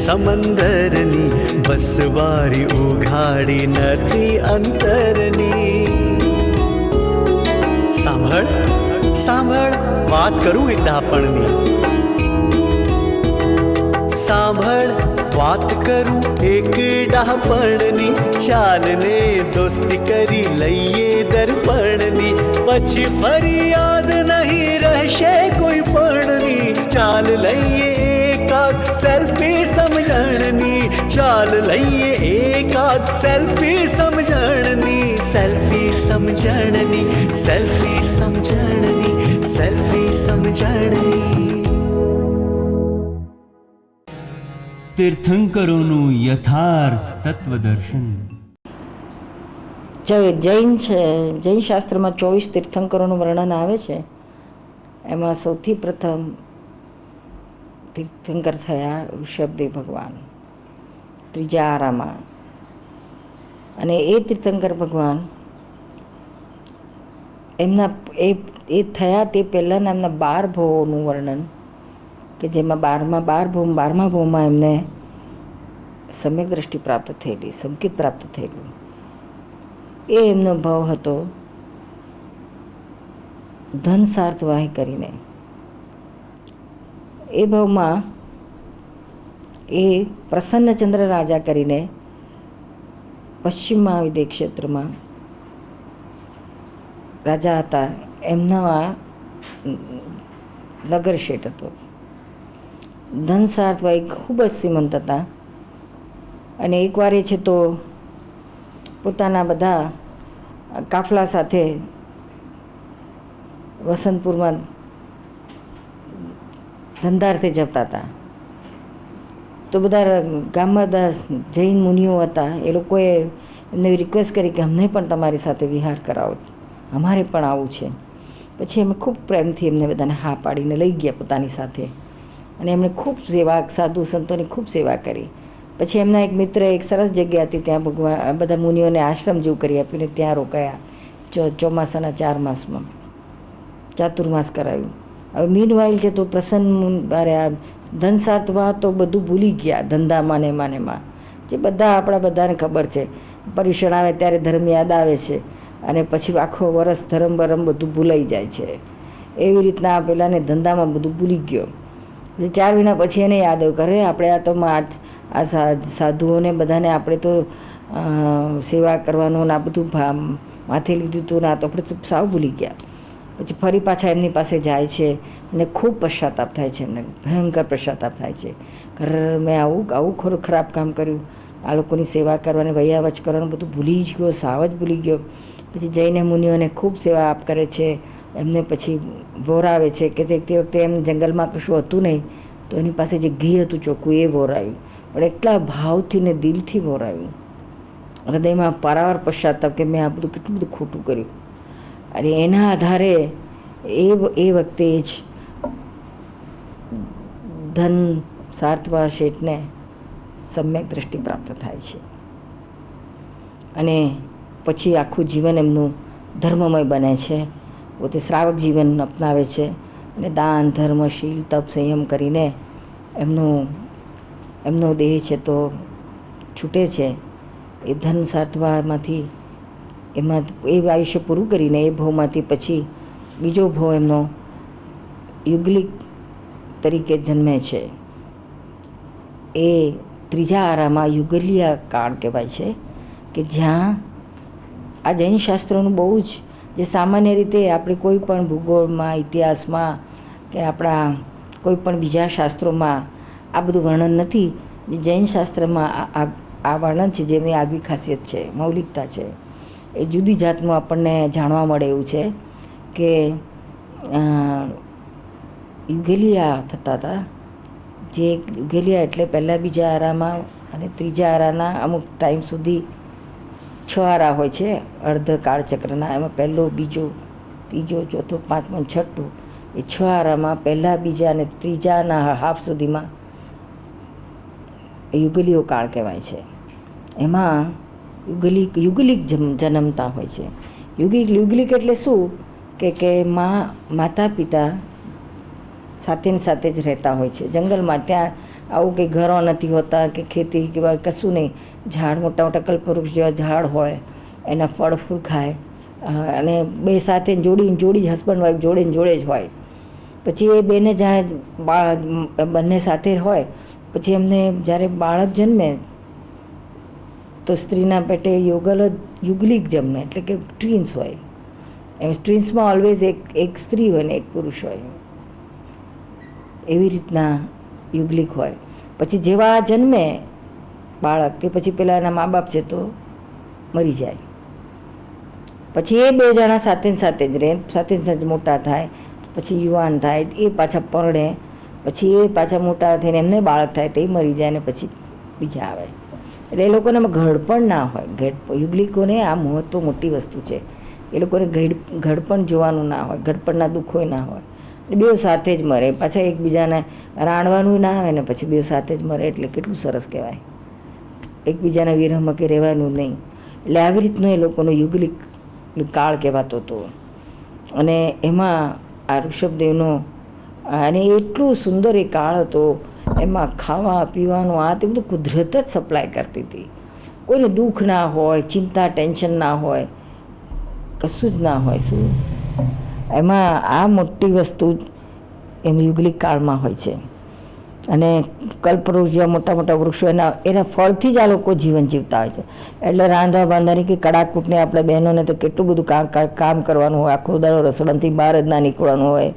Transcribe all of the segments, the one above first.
સમંદરની, બસવારી ઉઘાડી નથી અંતરની. સાંભળ સાંભળ વાત કરું એક ડાપણની. સાંભળ વાત કરું એક ડાપણની, ચાલને દોસ્તી કરી લઈએ દર્પણની, પછી ફરી યાદ નહીં રહેશે કોઈ પણની. ચાલ લઈએ એકાદ સેલ્ફી સમજણની, ચાલ લઈએ એકાદ સેલ્ફી સમજણની. સેલ્ફી સમજણની, સેલ્ફી સમજણની, સેલ્ફી સમજણની. તીર્થંકરોનું યથાર્થ તત્વદર્શન. જૈન છે, જૈન શાસ્ત્રમાં 24 તીર્થંકરોનું વર્ણન આવે છે. એમાં સૌથી પ્રથમ તીર્થંકર થયા ઋષભદેવ ભગવાન ત્રીજા આરામાં. અને એ તીર્થંકર ભગવાન એમના એ થયા તે પહેલાંના એમના 12 ભવોનું વર્ણન, કે જેમાં 12મા ભવમાં એમને સમ્યક દ્રષ્ટિ પ્રાપ્ત થયેલી, સંકેત પ્રાપ્ત થયેલું. એ એમનો ભાવ હતો ધન સાર્થવાહી કરીને. એ ભાવમાં એ પ્રસન્નચંદ્ર રાજા કરીને પશ્ચિમમાં વિદેહ ક્ષેત્રમાં રાજા હતા. એમના નગર શેઠ હતો. ધન સાર્થવાહી ખૂબ જ શ્રીમંત હતા. અને એકવાર એ છે તો પોતાના બધા કાફલા સાથે વસંતપુરમાં ધંધાર્થે જતા હતા. તો બધા ગામમાં બધા જૈન મુનિઓ હતા. એ લોકોએ એમને રિક્વેસ્ટ કરી કે અમને પણ તમારી સાથે વિહાર કરાવો, અમારે પણ આવું છે. પછી એમણે ખૂબ પ્રેમથી એમને બધાને હા પાડીને લઈ ગયા પોતાની સાથે. અને એમણે ખૂબ સેવા, સાધુ સંતોની ખૂબ સેવા કરી. પછી એમના એક મિત્ર એક સરસ જગ્યા હતી, ત્યાં ભગવાન બધા મુનિઓને આશ્રમ જેવું કરી આપ્યું ને ત્યાં રોકાયા. ચોમાસાના 4 માસમાં ચાતુર્માસ કરાયું. હવે મીનવાઇલ છે તો પ્રસન્ન આ ધન સાર્થવા તો બધું ભૂલી ગયા, ધંધામાં ને એમાં જે બધા આપણા બધાને ખબર છે. પર્યુષણ આવે ત્યારે ધર્મ યાદ આવે છે, અને પછી આખો વરસ ધર્મ બરમ બધું ભૂલાઈ જાય છે. એવી રીતના પેલાને ધંધામાં બધું ભૂલી ગયો. 4 મહિના પછી એને યાદ આવ્યું, કરે આપણે આ તો આ સાધુઓને બધાને આપણે તો સેવા કરવાનું ને આ બધું માથે લીધું હતું ને આ તો આપણે સાવ ભૂલી ગયા. પછી ફરી પાછા એમની પાસે જાય છે અને ખૂબ પશ્ચાતાપ થાય છે, એમને ભયંકર પશ્ચાતાપ થાય છે. મેં આવું ખરાબ કામ કર્યું, આ લોકોની સેવા કરવાની, વૈયાવચ કરવાનું બધું ભૂલી જ ગયો, સાવ જ ભૂલી ગયો. પછી જઈને મુનિઓને ખૂબ સેવા આપ કરે છે. એમને પછી વોરાવે છે કે તે વખતે એમ જંગલમાં કશું હતું નહીં, તો એની પાસે જે ઘી હતું ચોખ્ખું એ વોરાયું. પણ એટલા ભાવથી ને દિલથી વોરાયું, હૃદયમાં પારાવાર પશ્ચાતાપ કે મેં આ બધું કેટલું બધું ખોટું કર્યું. અને એના આધારે એ વખતે જ ધન સાર્થવા શેઠને સમ્યક દ્રષ્ટિ પ્રાપ્ત થાય છે. અને પછી આખું જીવન એમનું ધર્મમય બને છે. પોતે શ્રાવક જીવન અપનાવે છે અને દાન, ધર્મ, શીલ, તપ, સંયમ કરીને એમનો દેહ છે તો છૂટે છે. એ ધન સાર્થવામાંથી એમાં એ આયુષ્ય પૂરું કરીને એ ભવમાંથી પછી બીજો ભવ એમનો યુગલિક તરીકે જન્મે છે. એ ત્રીજા આરામાં યુગલિયા કાળ કહેવાય છે, કે જ્યાં આ જૈન શાસ્ત્રોનું બહુ જ, જે સામાન્ય રીતે આપણે કોઈ પણ ભૂગોળમાં, ઇતિહાસમાં કે આપણા કોઈ પણ બીજા શાસ્ત્રોમાં આ બધું વર્ણન નથી. જે જૈન શાસ્ત્રમાં આ વર્ણન છે, જેની આગવી ખાસિયત છે, મૌલિકતા છે. એ જુદી જાતનું આપણને જાણવા મળે એવું છે કે યુગેલિયા થતા હતા. જે યુગેલિયા એટલે પહેલાં બીજા આરામાં અને ત્રીજા આરાના અમુક ટાઈમ સુધી 6 આરા હોય છે અર્ધ કાળચક્રના. એમાં પહેલો, બીજો, ત્રીજો, ચોથો, પાંચમો, છઠ્ઠું, એ 6 આરામાં પહેલા, બીજા અને ત્રીજાના હાફ સુધીમાં યુગલીઓ કાળ કહેવાય છે. એમાં યુગલિક જન્મતા હોય છે. યુગલિક એટલે શું કે માતા પિતા સાથે ને સાથે જ રહેતા હોય છે જંગલમાં. ત્યાં આવું કંઈ ઘરો નથી હોતા કે ખેતી કે કશું નહીં. ઝાડ મોટા મોટા કલ્પવૃક્ષ જેવા ઝાડ હોય, એના ફળ ફૂલ ખાય અને બે સાથે જોડી જ હસબન્ડ વાઈફ જોડે જ હોય. પછી એ બેને જાણે બંને સાથે હોય. પછી એમને જ્યારે બાળક જન્મે તો સ્ત્રીના પેટે યુગલિક જન્મે, એટલે કે ટ્વિન્સ હોય. એમ ટ્વિન્સમાં ઓલવેઝ એક સ્ત્રી હોય ને એક પુરુષ હોય, એવી રીતના યુગલિક હોય. પછી જેવા જન્મે બાળક કે પછી પેલા એના મા બાપ છે તો મરી જાય. પછી એ બે જણા સાથે જ રહે, સાથે મોટા થાય, પછી યુવાન થાય, એ પાછા પરણે, પછી એ પાછા મોટા થઈને એમને બાળક થાય તે મરી જાય ને પછી બીજા આવે. એટલે એ લોકોને ઘડપણ ના હોય. યુગલિકોને આ મોટી વસ્તુ છે. એ લોકોને ઘડપણ જોવાનું ના હોય, ઘડપણના દુઃખો ના હોય. બે સાથે જ મરે, પાછા એકબીજાને રાણવાનું ના આવે ને પછી બે સાથે જ મરે. એટલે કેટલું સરસ કહેવાય, એકબીજાના વિરહમાં કે રહેવાનું નહીં. એટલે આવી રીતનો એ લોકોનો યુગલિક કાળ કહેવાતો હતો. અને એમાં આ ઋષભદેવનો અને એટલું સુંદર એ કાળ હતો. એમાં ખાવા પીવાનું આ તે બધું કુદરત જ સપ્લાય કરતી હતી. કોઈને દુઃખ ના હોય, ચિંતા ટેન્શન ના હોય, કશું જ ના હોય. શું એમાં આ મોટી વસ્તુ એમ યુગલિક કાળમાં હોય છે. અને કલ્પવૃક્ષ જેવા મોટા મોટા વૃક્ષો એના ફળથી જ આ લોકો જીવન જીવતા હોય છે. એટલે રાંધા બાંધાની કે કડાકૂટને આપણે બહેનોને તો કેટલું બધું કામ કરવાનું હોય. આખો દાડો રસોડાથી બહાર જ ના નીકળવાનું હોય.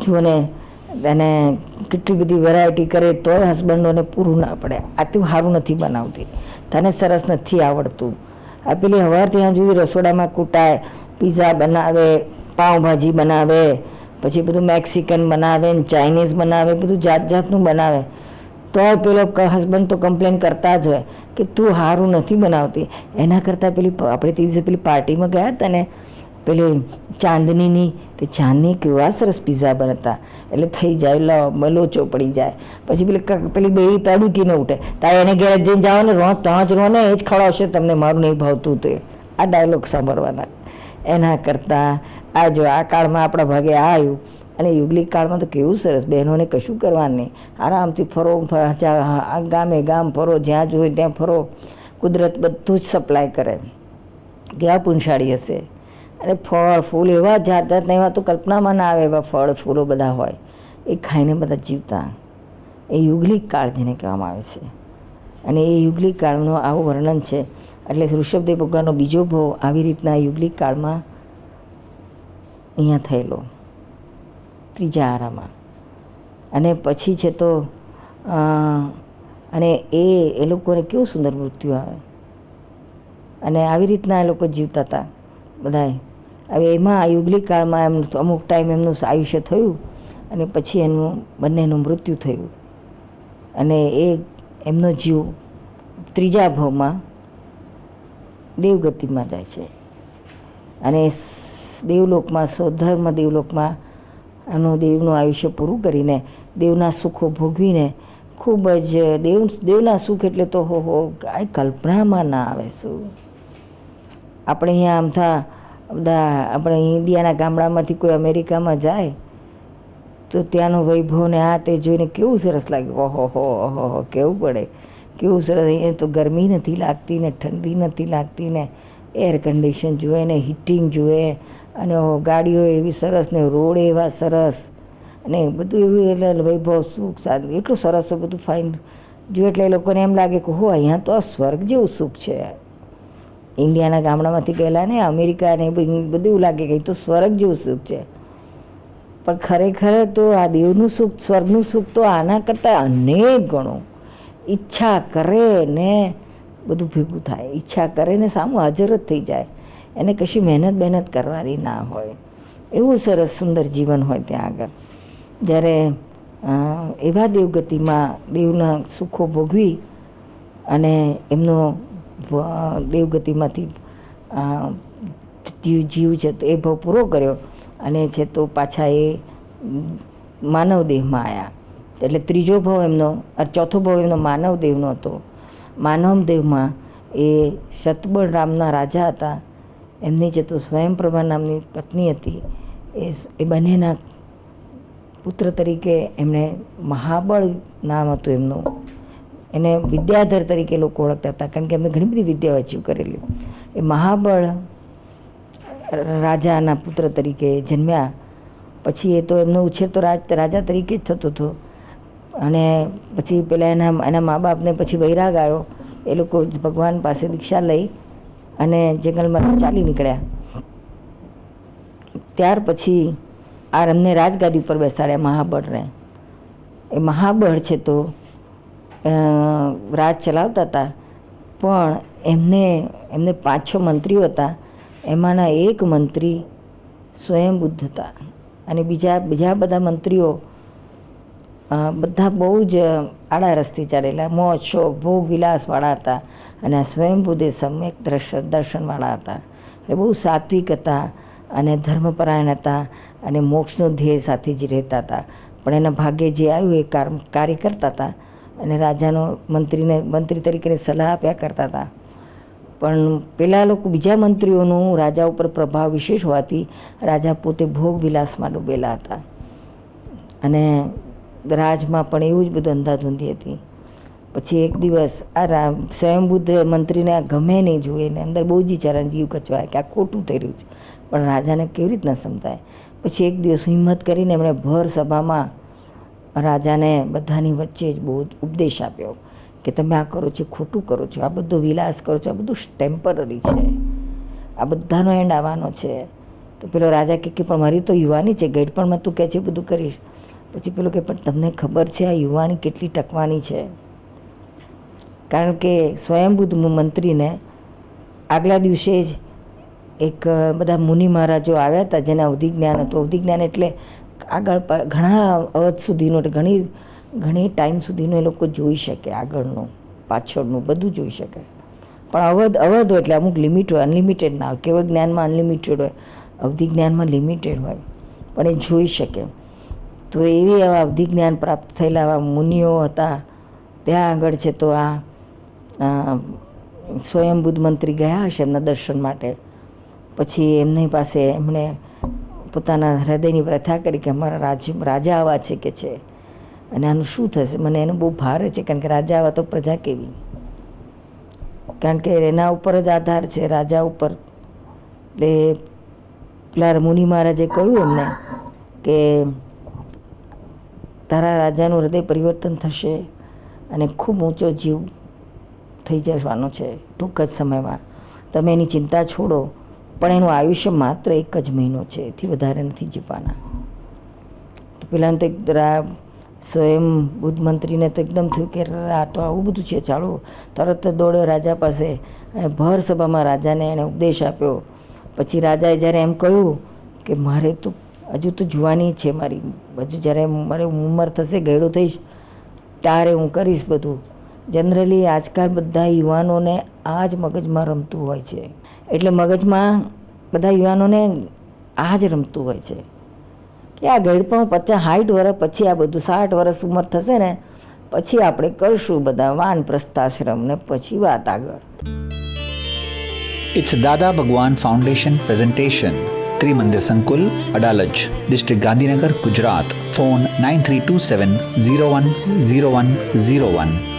જુઓ ને અને કેટલી બધી વેરાયટી કરે તોય હસબન્ડોને પૂરું ના પડે. આ તું સારું નથી બનાવતી, તને સરસ નથી આવડતું. આ પેલી સવાર ત્યાં સુધી રસોડામાં કૂટાય, પીઝા બનાવે, પાઉંભાજી બનાવે, પછી બધું મેક્સિકન બનાવે ને ચાઇનીઝ બનાવે, બધું જાતનું બનાવે. તોય પેલો હસબન્ડ તો કમ્પ્લેન કરતા જ હોય કે તું સારું નથી બનાવતી. એના કરતાં આપણે તે દિવસે પેલી પાર્ટીમાં ગયા હતા ને પેલી ચાંદનીની, તે ચાંદની કેવા સરસ પીઝા બનતા. એટલે થઈ જાય લોચો પડી જાય. પછી પેલી બેડી તડુકીને ઉઠે, તારે એને ઘેર જઈને જાઓ ને ત્યાં જ રહો ને, એ જ ખવડાવશે તમને, મારું નહીં ભાવતું તે. આ ડાયલોગ સાંભળવાના. એના કરતાં આ જો આ કાળમાં આપણા ભાગે આ આવ્યું. અને યુગલિક કાળમાં તો કેવું સરસ, બહેનોને કશું કરવાનું નહીં, આરામથી ફરો, ગામ ફરો, જ્યાં જોઈએ ત્યાં ફરો. કુદરત બધું જ સપ્લાય કરે. કેવા પુંશાળી હશે. અને ફળ ફૂલ એવા જાતના એવા તો કલ્પનામાં ના આવે એવા ફળ ફૂલો બધા હોય. એ ખાઈને બધા જીવતા. એ યુગલિક કાળ જેને કહેવામાં આવે છે. અને એ યુગલિક કાળનું આવું વર્ણન છે. એટલે ઋષભદેવ ભગવાનનો બીજો ભાવ આવી રીતના યુગલિક કાળમાં અહીંયા થયેલો, ત્રીજા આરામાં. અને પછી છે તો અને એ લોકોને કેવું સુંદર મૃત્યુ આવે. અને આવી રીતના એ લોકો જીવતા હતા બધાએ. હવે એમાં આ યુગલિક કાળમાં એમ અમુક ટાઈમ એમનું આયુષ્ય થયું અને પછી બંનેનું મૃત્યુ થયું. અને એમનો જીવ ત્રીજા ભાવમાં દેવગતિમાં જાય છે. અને દેવલોકમાં સ્વધર્મ દેવલોકમાં દેવનું આયુષ્ય પૂરું કરીને દેવના સુખો ભોગવીને ખૂબ જ દેવના સુખ એટલે તો કાંઈ કલ્પનામાં ના આવે. શું આપણે અહીંયા આમથા બધા આપણે ઇન્ડિયાના ગામડામાંથી કોઈ અમેરિકામાં જાય તો ત્યાંનો વૈભવ ને આ તે જોઈને કેવું સરસ લાગે. ઓહો કેવું પડે, કેવું સરસ. અહીંયા તો ગરમી નથી લાગતી ને ઠંડી નથી લાગતી ને એર કન્ડિશન જુએ ને હીટિંગ જુએ અને ગાડીઓ એવી સરસ ને રોડ એવા સરસ અને બધું એવું. એટલે વૈભવ સુખ શાંતિ એટલું સરસ બધું ફાઇન જુએ. એટલે એ લોકોને એમ લાગે કે અહીંયા તો આ સ્વર્ગ જેવું સુખ છે. ઇન્ડિયાના ગામડામાંથી ગયેલા ને અમેરિકા ને બધું એવું લાગે કે તો સ્વર્ગ જેવું સુખ છે. પણ ખરેખર તો આ દેવનું સુખ, સ્વર્ગનું સુખ તો આના કરતાં અનેક ગણું. ઈચ્છા કરે ને બધું ભેગું થાય, ઈચ્છા કરે ને સામું હાજર જ થઈ જાય. એને કશી મહેનત કરવાની ના હોય. એવું સરસ સુંદર જીવન હોય ત્યાં આગળ. જ્યારે એવા દેવગતિમાં દેવના સુખો ભોગવી અને એમનો દેવગતિમાંથી જીવ છે તો એ ભાવ પૂરો કર્યો અને છે તો પાછા એ માનવ દેહમાં આવ્યા. એટલે ત્રીજો ભાવ એમનો, ચોથો ભાવ એમનો માનવ દેવનો હતો. માનવ દેવમાં એ શતબળ રામના રાજા હતા. એમની છે તો સ્વયંપ્રભા નામની પત્ની હતી. એ બંનેના પુત્ર તરીકે એમણે મહાબળ નામ હતું એમનું. એને વિદ્યાધર તરીકે લોકો ઓળખતા હતા, કારણ કે એમને ઘણી બધી વિદ્યાઓ અચીવ કરેલી. એ મહાબળ રાજાના પુત્ર તરીકે જન્મ્યા. પછી એ તો એમનો ઉછેર તો રાજા તરીકે જ થતો હતો. અને પછી પેલા એના મા બાપને પછી વૈરાગ આવ્યો. એ લોકો ભગવાન પાસે દીક્ષા લઈ અને જંગલમાંથી ચાલી નીકળ્યા. ત્યાર પછી એમને રાજગાદી ઉપર બેસાડ્યા મહાબળને. એ મહાબળ છે તો રાજ ચલાવતા હતા, પણ એમને 5-6 મંત્રીઓ હતા. એમાંના એક મંત્રી સ્વયંબુદ્ધ હતા, અને બીજા બધા મંત્રીઓ બધા બહુ જ આડા રસ્તે ચાલેલા, મોજ શોખ ભોગ વિલાસવાળા હતા. અને આ સ્વયંબુદ્ધ સમ્યક દર્શનવાળા હતા. એટલે બહુ સાત્વિક હતા અને ધર્મપરાયણ હતા, અને મોક્ષનો ધ્યેય સાથે જ રહેતા હતા. પણ એના ભાગ્યે જે આવ્યું એ કાર્ય કરતા હતા, અને રાજાનો મંત્રી તરીકે સલાહ આપ્યા કરતા હતા. પણ પેલા લોકો બીજા મંત્રીઓનું રાજા ઉપર પ્રભાવ વિશેષ હોવાથી રાજા પોતે ભોગ વિલાસમાં ડૂબેલા હતા, અને રાજમાં પણ એવું જ બધું અંધાધૂંધી હતી. પછી એક દિવસ આ સ્વયંબુદ્ધ મંત્રીને આ ગમે નહીં જોઈને અંદર બહુ જ વિચારાને જીવ કચવાય કે આ ખોટું થઈ રહ્યું છે, પણ રાજાને કેવી રીતના સમજાય. પછી એક દિવસ હિંમત કરીને એમણે ભર સભામાં રાજાને બધાની વચ્ચે જ બહુ ઉપદેશ આપ્યો કે તમે આ કરો છો ખોટું કરો છો, આ બધો વિલાસ કરો છો, આ બધું ટેમ્પરરી છે, આ બધાનો એન્ડ આવવાનો છે. તો પેલો રાજા કે પણ મારી તો યુવાની છે, ગઈડપણમાં તું કહે છે બધું કરીશ. પછી પેલો કે પણ તમને ખબર છે આ યુવાની કેટલી ટકવાની છે? કારણ કે સ્વયંબુદ્ધ મંત્રીને આગલા દિવસે જ એક બધા મુનિ મહારાજો આવ્યા હતા જેને અવધિ જ્ઞાન હતું. અવધિ જ્ઞાન એટલે આગળ ઘણા અવધ સુધીનું, ઘણી ટાઈમ સુધીનું એ લોકો જોઈ શકે, આગળનું પાછળનું બધું જોઈ શકે. પણ અવધ એટલે અમુક લિમિટ હોય, અનલિમિટેડ ના હોય. કેવળ જ્ઞાનમાં અનલિમિટેડ હોય, અવધિ જ્ઞાનમાં લિમિટેડ હોય, પણ એ જોઈ શકે. તો એવી આવા અવધિ જ્ઞાન પ્રાપ્ત થયેલા આવા મુનિઓ હતા ત્યાં આગળ છે. તો આ સ્વયંબુદ્ધ મંત્રી ગયા હશે એમના દર્શન માટે. પછી એમની પાસે એમણે પોતાના હૃદયની વ્યથા કરી કે અમારા રાજા આવા છે કે છે, અને આનું શું થશે, મને એનો બહુ ભાર છે, કારણ કે રાજા આવા તો પ્રજા કેવી, કારણ કે એના ઉપર જ આધાર છે, રાજા ઉપર. એટલે પેલા મુનિ મહારાજે કહ્યું એમને કે તારા રાજાનું હૃદય પરિવર્તન થશે અને ખૂબ ઊંચો જીવ થઈ જવાનો છે ટૂંક જ સમયમાં. તમે એની ચિંતા છોડો, પણ એનું આયુષ્ય માત્ર 1 જ મહિનો છે, એથી વધારે નથી જીવવાના. તો પેલાને તો સ્વયં બુદ્ધ મંત્રીને તો એકદમ થયું કે આ તો આવું બધું છે, ચાલો. તરત જ દોડ્યો રાજા પાસે અને ભર સભામાં રાજાને એણે ઉપદેશ આપ્યો. પછી રાજાએ જ્યારે એમ કહ્યું કે મારે તો હજુ તો જુવાની છે મારી, હજુ જ્યારે મારે ઉંમર થશે, ગયડો થઈશ, ત્યારે હું કરીશ બધું. જનરલી આજકાલ બધા યુવાનોને આ જ મગજમાં રમતું હોય છે. એટલે મગજમાં બધા યુવાનોને આ જ રમતું હોય છે કે આ ગઈડપણ 50-60 વર્ષ પછી, આ બધું 60 વર્ષ ઉંમર થશે ને પછી આપણે કરશું બધા વાનપ્રસ્થાશ્રમ ને પછી વાત આગળ. It's Dada Bhagwan Foundation presentation. Trimandir Sankul, Adalaj, District Gandhinagar, Gujarat. Phone 9327 010101.